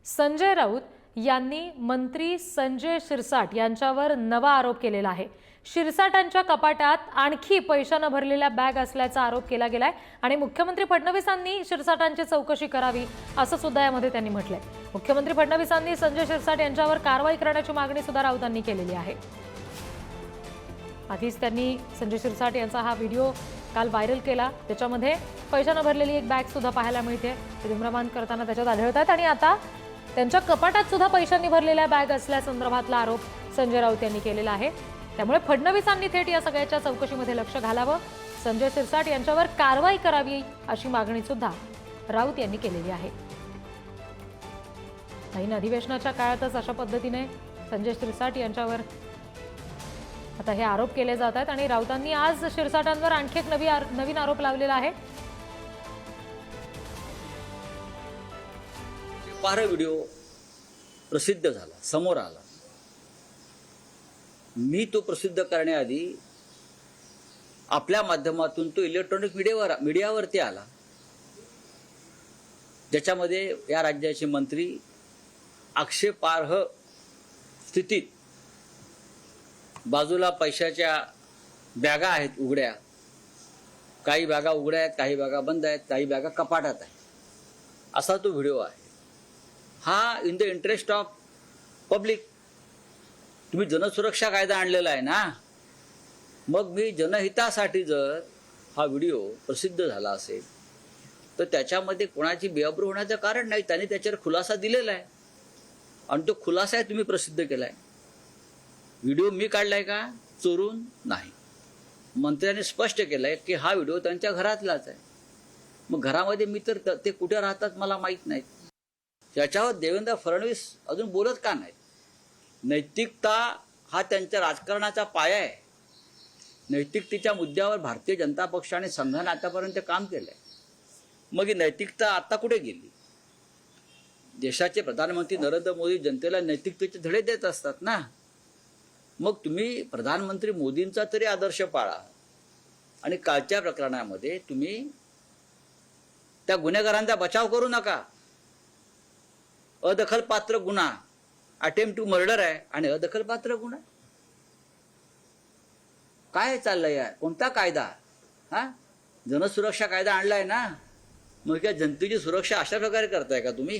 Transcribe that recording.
संजय राऊत यांनी मंत्री संजय शिरसाट यांच्यावर नवा आरोप केलेला आहे। शिरसाटांच्या कपाटात आणखी पैशाने भरलेल्या बॅग असल्याचा आरोप केला गेलाय आणि मुख्यमंत्री फडणवीसांनी शिरसाटांची चौकशी करावी असं सुद्धा यामध्ये त्यांनी म्हटलंय। मुख्यमंत्री फडणवीसांनी संजय शिरसाट यांच्यावर कारवाई करण्याची मागणी सुद्धा राऊतांनी केलेली आहे। आधीच त्यांनी संजय शिरसाट यांचा हा व्हिडिओ काल व्हायरल केला, त्याच्यामध्ये पैशाने भरलेली एक बॅग सुद्धा पाहायला मिळते। ते धूम्रपान करताना त्याच्यात आढळतात आणि आता त्यांच्या कपाटात सुद्धा पैशांनी भरलेल्या बॅग असल्यासंदर्भातला आरोप संजय राऊत यांनी केलेला आहे। त्यामुळे फडणवीसांनी थेट या सगळ्याच्या चौकशीमध्ये लक्ष घालावं, संजय शिरसाट यांच्यावर कारवाई करावी अशी मागणी सुद्धा राऊत यांनी केलेली आहे। ऐन अधिवेशनाच्या काळातच अशा पद्धतीने संजय शिरसाट यांच्यावर आता हे आरोप केले जात आहेत आणि राऊतांनी आज शिरसाटांवर आणखी एक नवीन आरोप लावलेला आहे। पार व्हिडिओ प्रसिद्ध झाला, समोर आला। मी तो प्रसिद्ध करण्याआधी आपल्या माध्यमातून तो इलेक्ट्रॉनिक मीडियावरती आला, ज्याच्यामध्ये या राज्याचे मंत्री आक्षेपार्ह स्थितीत बाजूला पैशाच्या बॅगा आहेत उघड्या, काही बॅगा उघड्या आहेत, काही बॅगा बंद आहेत, काही बॅगा कपाटात आहेत, असा तो व्हिडिओ आहे। हा in the interest of public, तुम्ही जनसुरक्षा कायदा आणलेला आहे ना, मग मी जनहितासाठी जर हा व्हिडिओ प्रसिद्ध झाला असेल तर त्याच्यामध्ये कोणाची बेअब्रू होण्याचं कारण नाही। त्यांनी त्याच्यावर खुलासा दिलेला आहे आणि तो खुलासा तुम्ही प्रसिद्ध केलाय। व्हिडिओ मी काढलाय का? चोरून नाही। मंत्र्यांनी स्पष्ट केलंय की हा व्हिडिओ त्यांच्या घरातलाच आहे। मग घरामध्ये मी तर ते कुठे राहतात मला माहित नाही। त्याच्यावर देवेंद्र फडणवीस अजून बोलत का नाहीत? नैतिकता हा त्यांच्या राजकारणाचा पाया आहे। नैतिकतेच्या मुद्द्यावर भारतीय जनता पक्ष आणि संघाने आतापर्यंत काम केलंय। मग ही नैतिकता आता कुठे गेली? देशाचे प्रधानमंत्री नरेंद्र मोदी जनतेला नैतिकतेचे धडे देत असतात ना। मग तुम्ही प्रधानमंत्री मोदींचा तरी आदर्श पाळा आणि कालच्या प्रकरणामध्ये तुम्ही त्या गुन्हेगारांचा बचाव करू नका। अदखलपात्र गुन्हा, अटेम्प्ट टू मर्डर आहे आणि अदखलपात्र गुन्हा काय चाललंय यार? कोणता कायदा? हा, जनसुरक्षा कायदा आणलाय ना, मग त्या जनतेची सुरक्षा अशा प्रकारे करताय का तुम्ही?